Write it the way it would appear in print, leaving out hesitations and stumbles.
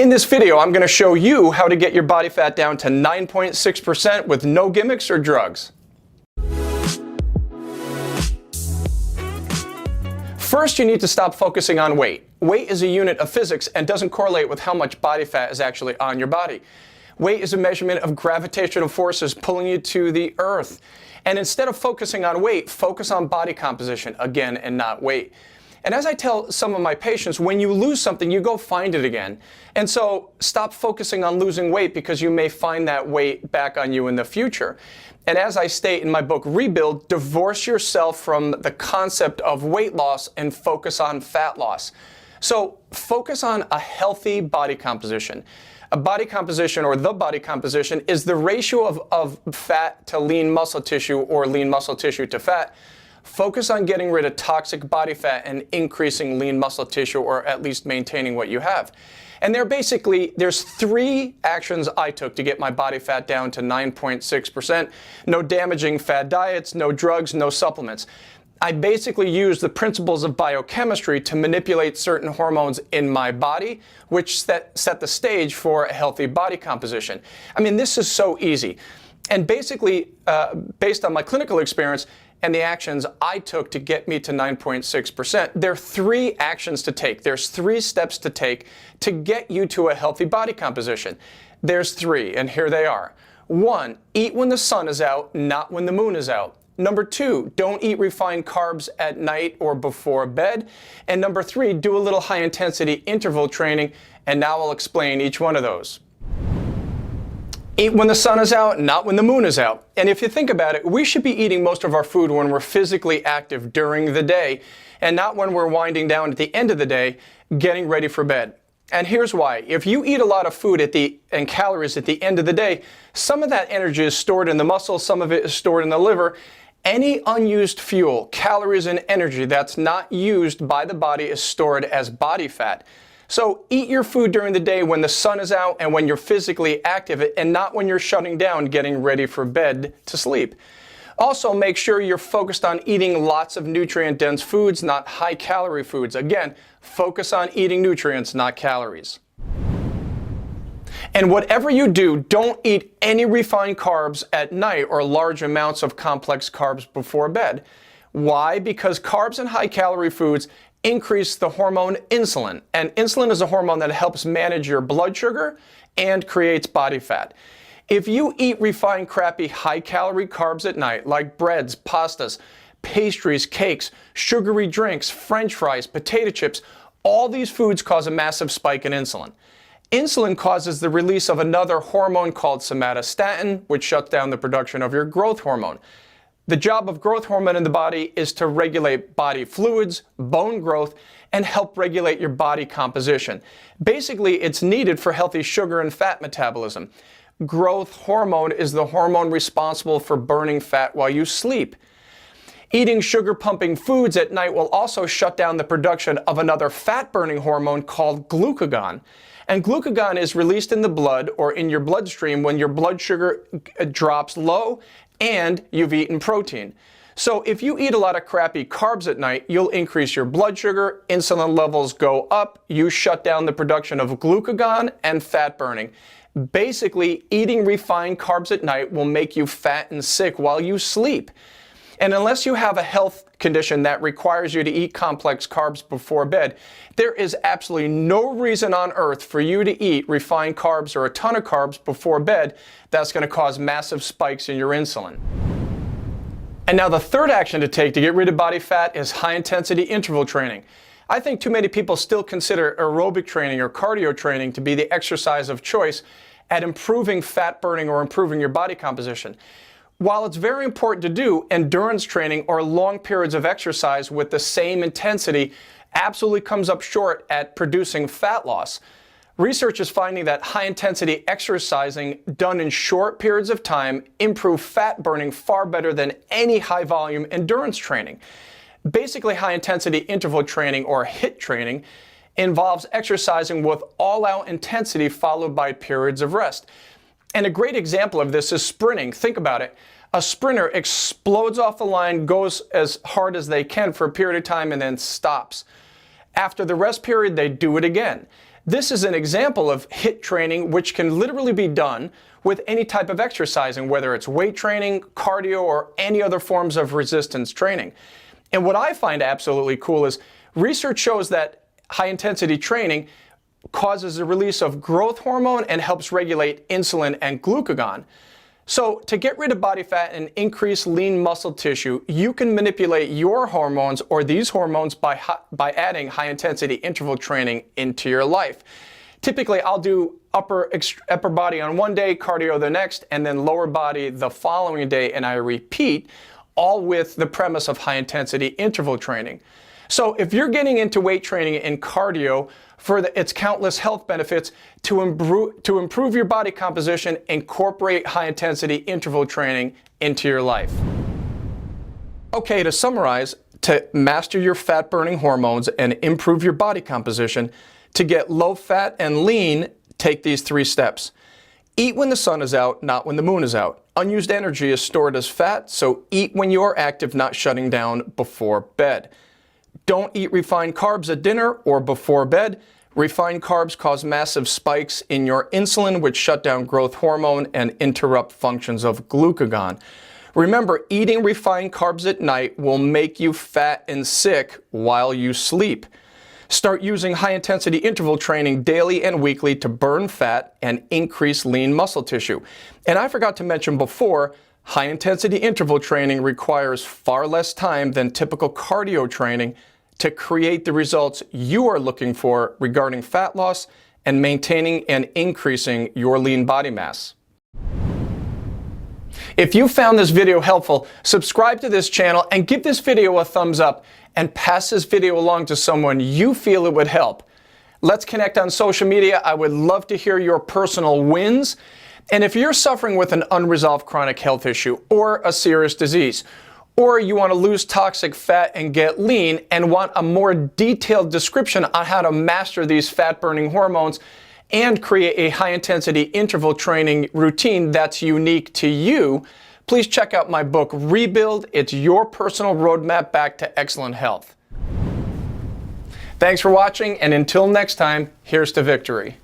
In this video, I'm going to show you how to get your body fat down to 9.6% with no gimmicks or drugs. First, you need to stop focusing on weight. Weight is a unit of physics and doesn't correlate with how much body fat is actually on your body. Weight is a measurement of gravitational forces pulling you to the earth. And instead of focusing on weight, focus on body composition, again, and not weight. And as I tell some of my patients, when you lose something, you go find it again. And so stop focusing on losing weight because you may find that weight back on you in the future. And as I state in my book, Rebuild, divorce yourself from the concept of weight loss and focus on fat loss. So focus on a healthy body composition. A body composition, or the body composition, is the ratio of fat to lean muscle tissue or lean muscle tissue to fat. Focus on getting rid of toxic body fat and increasing lean muscle tissue, or at least maintaining what you have. And there's three actions I took to get my body fat down to 9.6%. No damaging fad diets, no drugs, no supplements. I basically used the principles of biochemistry to manipulate certain hormones in my body, which set the stage for a healthy body composition. I mean, this is so easy. And basically, based on my clinical experience and the actions I took to get me to 9.6%, there are three actions to take. There's three steps to take to get you to a healthy body composition. There's three, and here they are. 1, eat when the sun is out, not when the moon is out. Number 2, don't eat refined carbs at night or before bed. And number 3, do a little high-intensity interval training, and now I'll explain each one of those. Eat when the sun is out, not when the moon is out. And if you think about it, we should be eating most of our food when we're physically active during the day, and not when we're winding down at the end of the day, getting ready for bed. And here's why. If you eat a lot of food and calories at the end of the day, some of that energy is stored in the muscles, some of it is stored in the liver. Any unused fuel, calories, and energy that's not used by the body is stored as body fat. So eat your food during the day when the sun is out and when you're physically active, and not when you're shutting down, getting ready for bed to sleep. Also, make sure you're focused on eating lots of nutrient-dense foods, not high-calorie foods. Again, focus on eating nutrients, not calories. And whatever you do, don't eat any refined carbs at night or large amounts of complex carbs before bed. Why? Because carbs and high-calorie foods increase the hormone insulin. And insulin is a hormone that helps manage your blood sugar and creates body fat. If you eat refined, crappy, high-calorie carbs at night, like breads, pastas, pastries, cakes, sugary drinks, French fries, potato chips, all these foods cause a massive spike in insulin. Insulin causes the release of another hormone called somatostatin, which shuts down the production of your growth hormone. The job of growth hormone in the body is to regulate body fluids, bone growth, and help regulate your body composition. Basically, it's needed for healthy sugar and fat metabolism. Growth hormone is the hormone responsible for burning fat while you sleep. Eating sugar-pumping foods at night will also shut down the production of another fat-burning hormone called glucagon. And glucagon is released in the blood or in your bloodstream when your blood sugar drops low and you've eaten protein. So if you eat a lot of crappy carbs at night, you'll increase your blood sugar, insulin levels go up, you shut down the production of glucagon and fat burning. Basically, eating refined carbs at night will make you fat and sick while you sleep. And unless you have a health condition that requires you to eat complex carbs before bed, there is absolutely no reason on earth for you to eat refined carbs or a ton of carbs before bed that's going to cause massive spikes in your insulin. And now the third action to take to get rid of body fat is high-intensity interval training. I think too many people still consider aerobic training or cardio training to be the exercise of choice at improving fat burning or improving your body composition. While it's very important to do, endurance training or long periods of exercise with the same intensity absolutely comes up short at producing fat loss. Research is finding that high-intensity exercising done in short periods of time improve fat burning far better than any high-volume endurance training. Basically, high-intensity interval training, or HIIT training, involves exercising with all-out intensity followed by periods of rest. And a great example of this is sprinting. Think about it. A sprinter explodes off the line, goes as hard as they can for a period of time, and then stops. After the rest period, they do it again. This is an example of HIIT training, which can literally be done with any type of exercising, whether it's weight training, cardio, or any other forms of resistance training. And what I find absolutely cool is research shows that high-intensity training causes the release of growth hormone and helps regulate insulin and glucagon. So to get rid of body fat and increase lean muscle tissue, you can manipulate your hormones or these hormones by adding high-intensity interval training into your life. Typically, I'll do upper body on one day, cardio the next, and then lower body the following day, and I repeat, all with the premise of high-intensity interval training. So if you're getting into weight training and cardio for its countless health benefits, to improve your body composition, incorporate high-intensity interval training into your life. Okay, to summarize, to master your fat-burning hormones and improve your body composition, to get low fat and lean, take these 3 steps. Eat when the sun is out, not when the moon is out. Unused energy is stored as fat, so eat when you are active, not shutting down before bed. Don't eat refined carbs at dinner or before bed. Refined carbs cause massive spikes in your insulin, which shut down growth hormone and interrupt functions of glucagon. Remember, eating refined carbs at night will make you fat and sick while you sleep. Start using high-intensity interval training daily and weekly to burn fat and increase lean muscle tissue. And I forgot to mention before, high-intensity interval training requires far less time than typical cardio training to create the results you are looking for regarding fat loss and maintaining and increasing your lean body mass. If you found this video helpful, subscribe to this channel and give this video a thumbs up and pass this video along to someone you feel it would help. Let's connect on social media. I would love to hear your personal wins. And if you're suffering with an unresolved chronic health issue or a serious disease, or you want to lose toxic fat and get lean and want a more detailed description on how to master these fat-burning hormones and create a high-intensity interval training routine that's unique to you, please check out my book, Rebuild. It's your personal roadmap back to excellent health. Thanks for watching, and until next time, here's to victory.